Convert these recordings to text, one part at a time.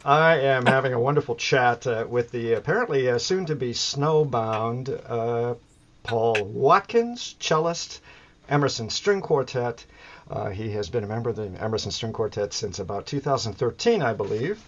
I am having a wonderful chat with the apparently soon-to-be snowbound Paul Watkins, cellist, Emerson String Quartet. He has been a member of the Emerson String Quartet since about 2013, I believe,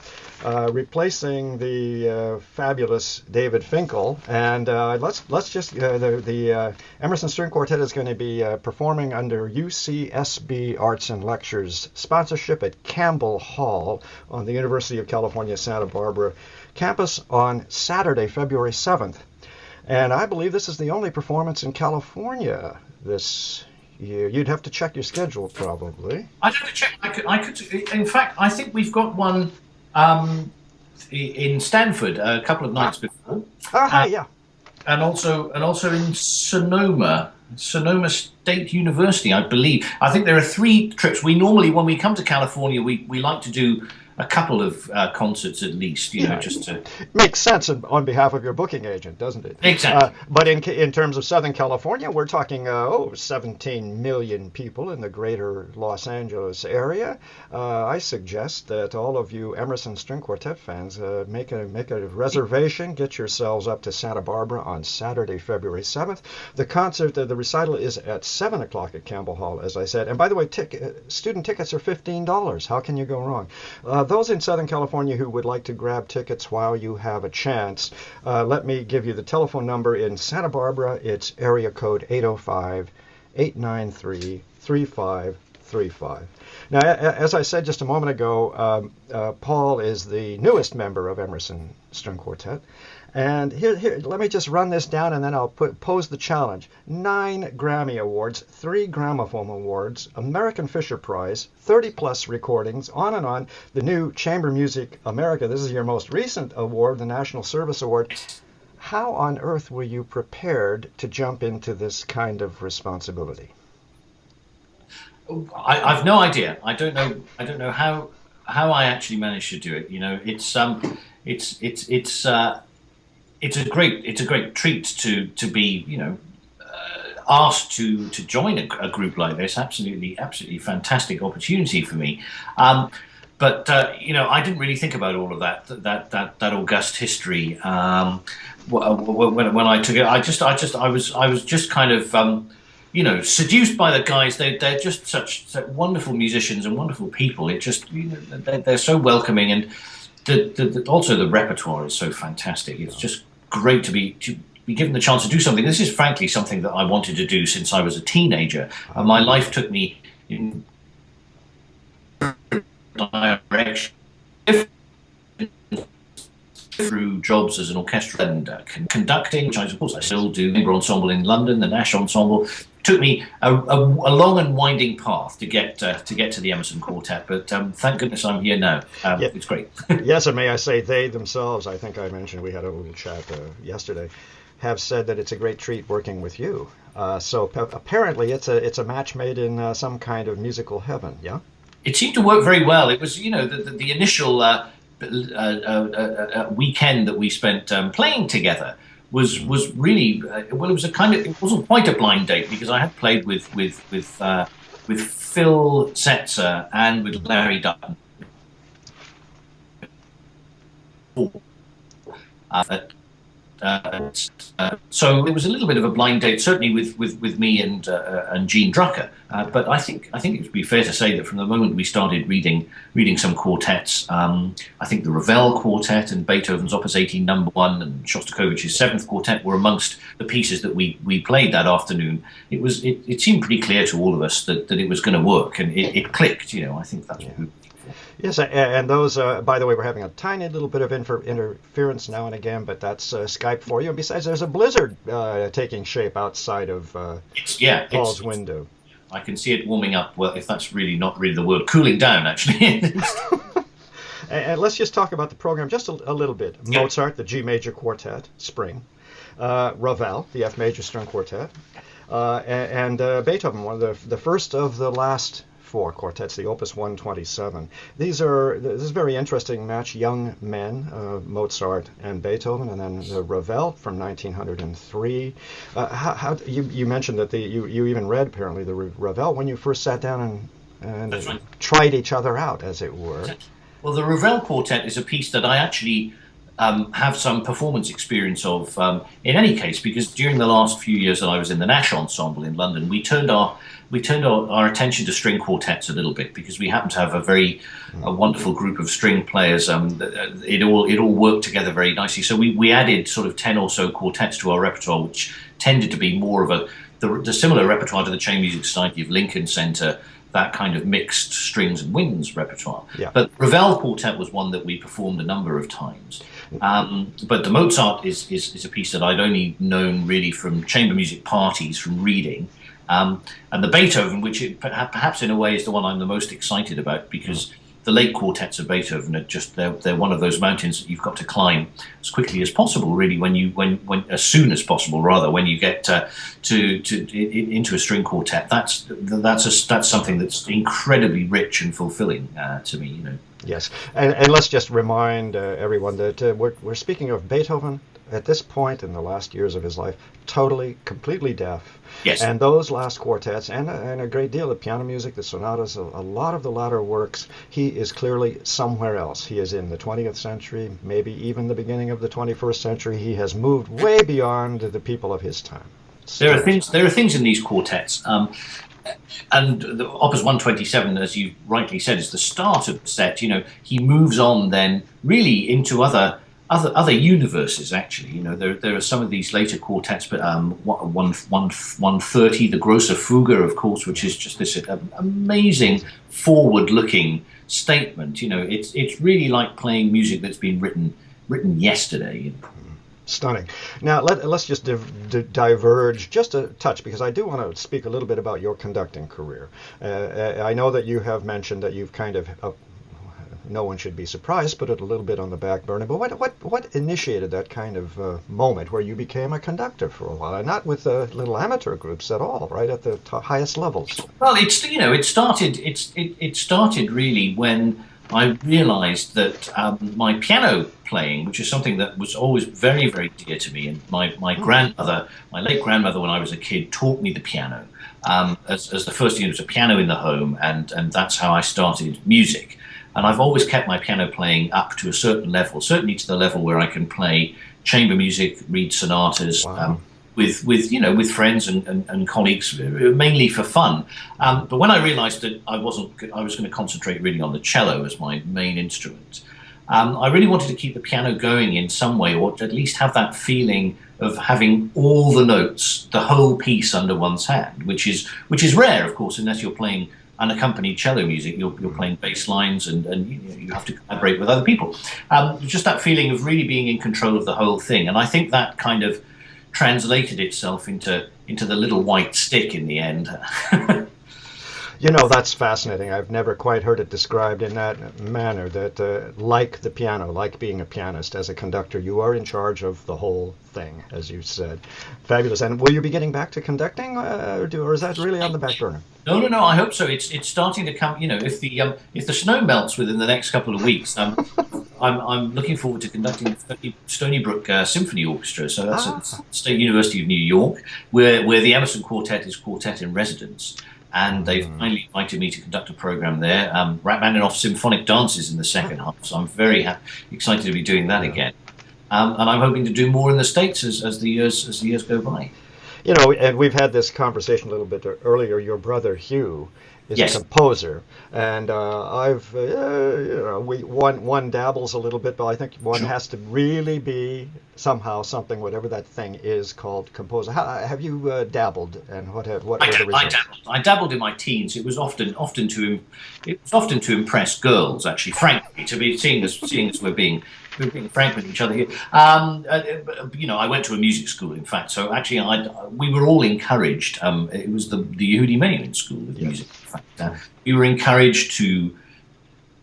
replacing the fabulous David Finkel. And let's just the Emerson String Quartet is going to be performing under UCSB Arts and Lectures sponsorship at Campbell Hall on the University of California, Santa Barbara campus on Saturday, February 7th. And I believe this is the only performance in California this year. You'd have to check your schedule, probably. I'd have to check. I could. In fact, I think we've got one um, in Stanford a couple of Ah, nights before, hi, uh, yeah. and also in Sonoma State University, I believe. I think there are three trips. We normally, when we come to California, we like to do a couple of concerts at least. Yeah, Just to makes sense on behalf of your booking agent, doesn't it? exactly. But in terms of Southern California, we're talking 17 million people in the greater Los Angeles area. I suggest that all of you Emerson String Quartet fans make a reservation, get yourselves up to Santa Barbara on Saturday, February 7th. The concert, the recital is at 7 o'clock at Campbell Hall, as I said. And by the way, student tickets are $15. How can you go wrong? Those in Southern California who would like to grab tickets while you have a chance, let me give you the telephone number in Santa Barbara. It's area code 805-893-3535. Now, as I said just a moment ago, Paul is the newest member of Emerson String Quartet. And here, let me just run this down and then I'll pose the challenge. 9 Grammy Awards, 3 Gramophone Awards, American Fisher Prize, 30 plus recordings, on and on. The new Chamber Music America, this is your most recent award, the National Service Award. How on earth were you prepared to jump into this kind of responsibility? I've no idea. I don't know. I don't know how I actually managed to do it. It's it's a great treat to be asked to join a group like this. Absolutely fantastic opportunity for me. But I didn't really think about all of that august history when I took it. I was just kind of seduced by the guys. They're just such wonderful musicians and wonderful people. It just they're so welcoming, and also the repertoire is so fantastic. It's just great to be given the chance to do something. This is frankly something that I wanted to do since I was a teenager, and my life took me in direction through jobs as an orchestra and conducting, which of course I still do. Chamber Ensemble in London, the Nash Ensemble. Took me a long and winding path to get to the Emerson Quartet, but thank goodness I'm here now. Yeah. It's great. Yes, and may I say they themselves, I think I mentioned we had a little chat yesterday, have said that it's a great treat working with you. So apparently it's a match made in some kind of musical heaven, yeah? It seemed to work very well. It was, the initial weekend that we spent playing together was really well. It was it wasn't quite a blind date because I had played with Phil Setzer and with Larry Dutton. Uh, so it was a little bit of a blind date, certainly with me and Gene Drucker. But I think it would be fair to say that from the moment we started reading some quartets, I think the Ravel Quartet and Beethoven's Opus 18 Number One and Shostakovich's Seventh Quartet were amongst the pieces that we played that afternoon. It seemed pretty clear to all of us that it was going to work, and it clicked. I think that's what we. Yes, and those, by the way, we're having a tiny little bit of interference now and again, but that's Skype for you. And besides, there's a blizzard taking shape outside of Paul's window. I can see it warming up. Well, if that's really not really the word, cooling down, actually. And let's just talk about the program just a little bit. Yeah. Mozart, the G major quartet, Spring. Ravel, the F major string quartet. And Beethoven, one of the first of the last 4 quartets, the Opus 127. This is a very interesting match, young men, Mozart and Beethoven, and then the Ravel from 1903. How you mentioned that you even read apparently the Ravel when you first sat down and That's right. tried each other out, as it were. Well, the Ravel Quartet is a piece that I actually have some performance experience of in any case, because during the last few years that I was in the Nash Ensemble in London, we turned our attention to string quartets a little bit because we happen to have a wonderful group of string players. It all worked together very nicely. So we added sort of 10 or so quartets to our repertoire, which tended to be more of the similar repertoire to the Chamber Music Society of Lincoln Center, that kind of mixed strings and winds repertoire. Yeah. But Ravel Quartet was one that we performed a number of times. But the Mozart is a piece that I'd only known really from chamber music parties, from reading. And the Beethoven, which perhaps in a way is the one I'm the most excited about, because the late quartets of Beethoven are they're one of those mountains that you've got to climb as quickly as possible, really, when as soon as possible, rather, when you get into a string quartet. That's something that's incredibly rich and fulfilling to me, you know. Yes, and let's just remind everyone that we're speaking of Beethoven at this point in the last years of his life, completely deaf. Yes. And those last quartets and a great deal of piano music, the sonatas, a lot of the latter works, he is clearly somewhere else. He is in the 20th century, maybe even the beginning of the 21st century. He has moved way beyond the people of his time. There are things in these quartets. And the Opus 127, as you rightly said, is the start of the set. You know, he moves on then really into other universes. Actually, you know, there are some of these later quartets, but 130, the Grosse Fuge, of course, which is just this amazing forward-looking statement. You know, it's really like playing music that's been written yesterday. You know. Stunning. Now, let's just diverge just a touch, because I do want to speak a little bit about your conducting career. I know that you have mentioned that you've kind of, no one should be surprised, put it a little bit on the back burner. But what initiated that kind of moment where you became a conductor for a while, and not with little amateur groups at all, right at the highest levels? Well, it started really when I realized that my piano playing, which is something that was always very, very dear to me, and my late grandmother, when I was a kid, taught me the piano as the first thing. There was a piano in the home, and that's how I started music. And I've always kept my piano playing up to a certain level, certainly to the level where I can play chamber music, read sonatas. Wow. With friends and colleagues, mainly for fun. But when I realised that I was going to concentrate really on the cello as my main instrument, I really wanted to keep the piano going in some way, or at least have that feeling of having all the notes, the whole piece under one's hand, which is rare, of course, unless you're playing unaccompanied cello music. You're playing bass lines, and you have to collaborate with other people. Just that feeling of really being in control of the whole thing, and I think that kind of translated itself into the little white stick in the end. You know, that's fascinating. I've never quite heard it described in that manner, that like the piano, like being a pianist, as a conductor, you are in charge of the whole thing, as you said. Fabulous. And will you be getting back to conducting, or is that really on the back burner? No. I hope so. It's starting to come. You know, if the snow melts within the next couple of weeks, I'm looking forward to conducting the Stony Brook Symphony Orchestra. So that's at State University of New York, where the Emerson Quartet is quartet in residence. And they've finally invited me to conduct a program there. Rachmaninoff Symphonic Dances in the second half, so I'm very excited to be doing that again. And I'm hoping to do more in the States as the years go by. You know, and we've had this conversation a little bit earlier. Your brother Hugh is Yes. a composer, and one dabbles a little bit, but I think one has to really be somehow something, whatever that thing is, called composer. Have you dabbled, and what were the results? I dabbled in my teens. It was often to impress girls, actually. Frankly, to be seeing as we're being frank with each other here. I went to a music school, in fact. So actually, we were all encouraged. It was the Yehudi Menuhin School of Music. In fact, we were encouraged to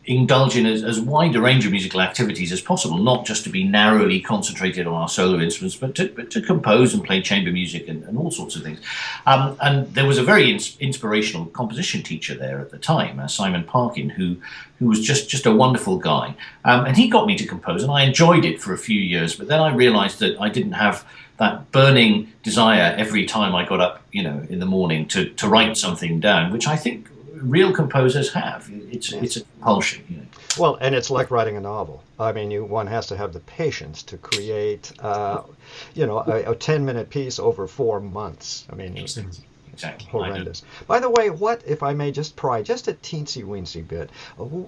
indulge in as wide a range of musical activities as possible, not just to be narrowly concentrated on our solo instruments, but to compose and play chamber music and all sorts of things. And there was a very inspirational composition teacher there at the time, Simon Parkin, who was just a wonderful guy. And he got me to compose, and I enjoyed it for a few years, but then I realized that I didn't have that burning desire every time I got up, in the morning to write something down, which I think real composers have. It's a compulsion, you know. Well, and it's like writing a novel. I mean, one has to have the patience to create, a 10-minute piece over 4 months. I mean, Exactly. horrendous. By the way, what, if I may just pry just a teensy weensy bit,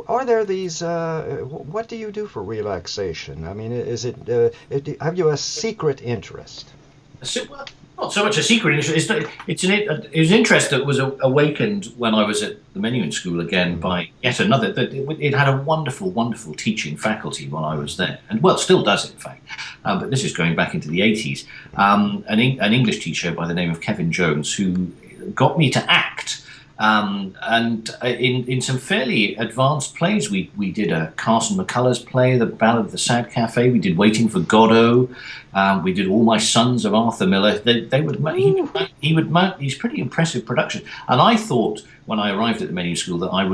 are there these, what do you do for relaxation? I mean, have you a secret interest? Well, not so much a secret interest. It was an interest that was awakened when I was at the Menuhin School again by yet another. It had a wonderful, wonderful teaching faculty while I was there, and well, still does in fact. But this is going back into the 80s. An English teacher by the name of Kevin Jones, who got me to act. And in some fairly advanced plays, we did a Carson McCullers play, The Ballad of the Sad Cafe. We did Waiting for Godot. We did All My Sons of Arthur Miller. He would mount these pretty impressive productions. And I thought when I arrived at the Menuhin School that I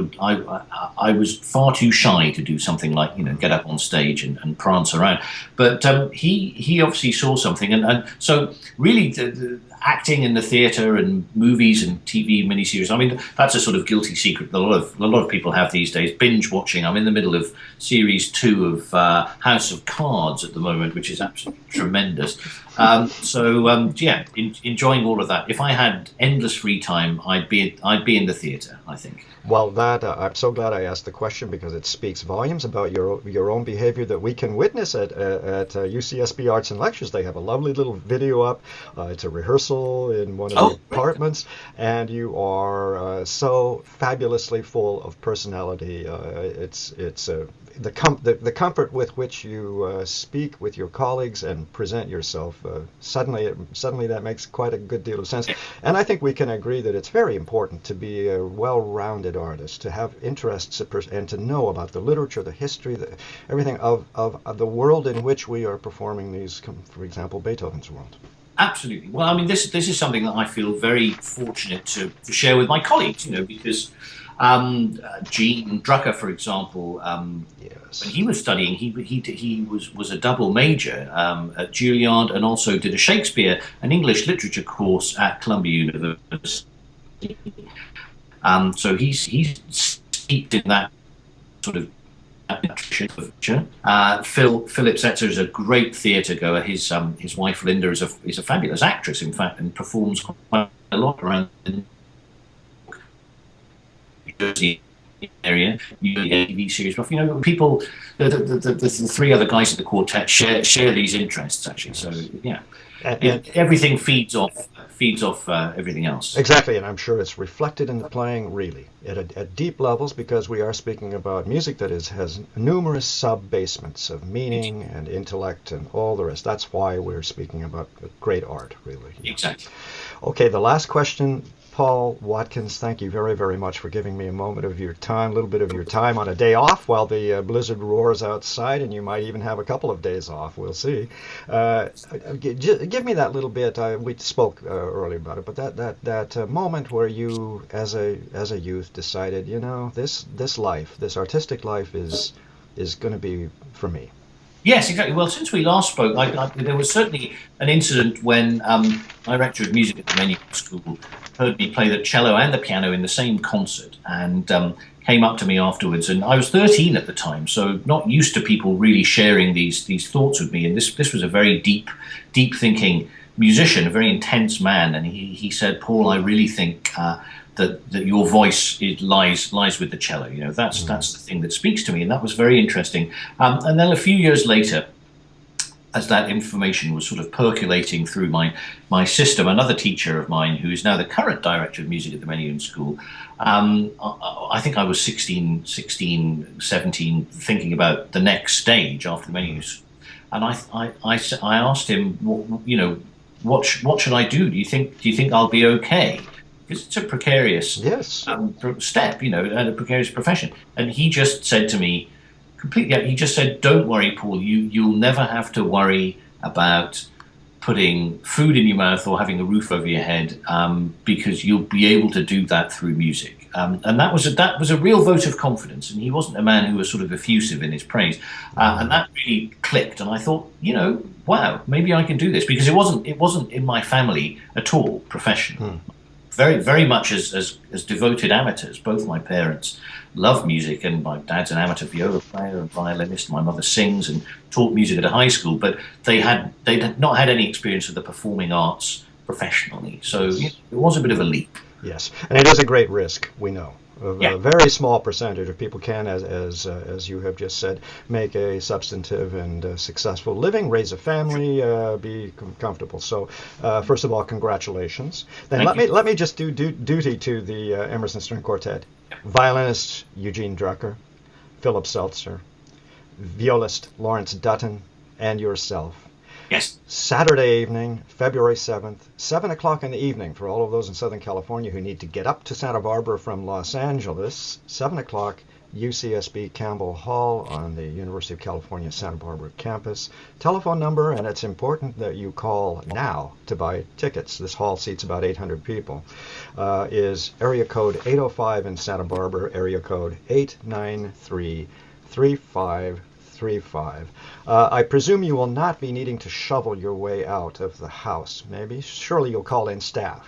was far too shy to do something like get up on stage and prance around. But he obviously saw something, and so really the acting in the theatre and movies and TV miniseries. I mean, that's a sort of guilty secret that a lot of people have these days. Binge watching. I'm in the middle of series 2 of House of Cards at the moment, which is absolutely tremendous. Enjoying all of that. If I had endless free time, I'd be in the theatre, I think. Well, I'm so glad I asked the question, because it speaks volumes about your own behavior that we can witness at UCSB Arts and Lectures. They have a lovely little video up. It's a rehearsal in one of the apartments, and you are so fabulously full of personality. It's the comfort with which you speak with your colleagues and present yourself. Suddenly that makes quite a good deal of sense. And I think we can agree that it's very important to be a well-rounded artist, to have interests and to know about the literature, the history, everything of the world in which we are performing these, for example, Beethoven's world. Absolutely. Well, I mean, this is something that I feel very fortunate to share with my colleagues, because Gene Drucker, for example, yes. when he was studying, he was a double major at Juilliard, and also did a Shakespeare and English literature course at Columbia University. So he's steeped in that sort of literature. Philip Setzer is a great theatre goer. His wife Linda is a fabulous actress, in fact, and performs quite a lot around the Jersey area, the TV series. But people, the 3 other guys in the quartet share these interests actually. So yeah, and everything feeds off everything else. Exactly, and I'm sure it's reflected in the playing really at deep levels, because we are speaking about music that has numerous sub-basements of meaning and intellect and all the rest. That's why we're speaking about great art, really. Exactly. Okay, the last question. Paul Watkins, thank you very, very much for giving me a moment of your time, a little bit of your time on a day off while the blizzard roars outside, and you might even have a couple of days off. We'll see. Give me that little bit. We spoke earlier about it, but that moment where you, as a youth, decided, this life, this artistic life, is going to be for me. Yes, exactly. Well, since we last spoke, there was certainly an incident when director of music at the Menuhin School heard me play the cello and the piano in the same concert, and came up to me afterwards. And I was 13 at the time, so not used to people really sharing these thoughts with me. And this was a very deep thinking musician, a very intense man. And he said, "Paul, I really think that your voice lies with the cello. That's the thing that speaks to me." And that was very interesting. And then a few years later, as that information was sort of percolating through my system, another teacher of mine, who is now the current director of music at the Menuhin School, I think I was 16, 17, thinking about the next stage after the Menuhin School. And I asked him, what should I do? Do you think I'll be okay? Because it's a precarious step, and a precarious profession. And he just said to me, he just said, "Don't worry, Paul, you'll never have to worry about putting food in your mouth or having a roof over your head, because you'll be able to do that through music." And that was a real vote of confidence. And he wasn't a man who was sort of effusive in his praise. And that really clicked. And I thought, wow, maybe I can do this, because it wasn't in my family at all professional. very much as devoted amateurs. Both my parents love music, and my dad's an amateur viola player and violinist. My mother sings and taught music at a high school, but they'd not had any experience of the performing arts professionally. So it was a bit of a leap. Yes, and it is a great risk, we know. Yeah. A very small percentage of people can, as you have just said, make a substantive and successful living, raise a family, be comfortable. So, first of all, congratulations. Then let me just do duty to the Emerson String Quartet. Violinist Eugene Drucker, Philip Seltzer, violist Lawrence Dutton, and yourself. Yes. Saturday evening, February 7th, 7 o'clock in the evening for all of those in Southern California who need to get up to Santa Barbara from Los Angeles. 7 o'clock, UCSB Campbell Hall on the University of California Santa Barbara campus. Telephone number, and it's important that you call now to buy tickets. This hall seats about 800 people. Is area code 805 in Santa Barbara, area code 893-3535. I presume you will not be needing to shovel your way out of the house, maybe? Surely you'll call in staff.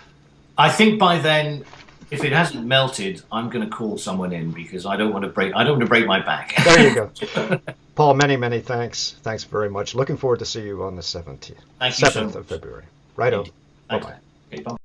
I think by then, if it hasn't melted, I'm going to call someone in because I don't want to break my back. There you go. Paul, many thanks. Thanks very much. Looking forward to see you on the 17th. Thank you so 7th much. of February. Righto. Thanks. Bye-bye. Okay, bye.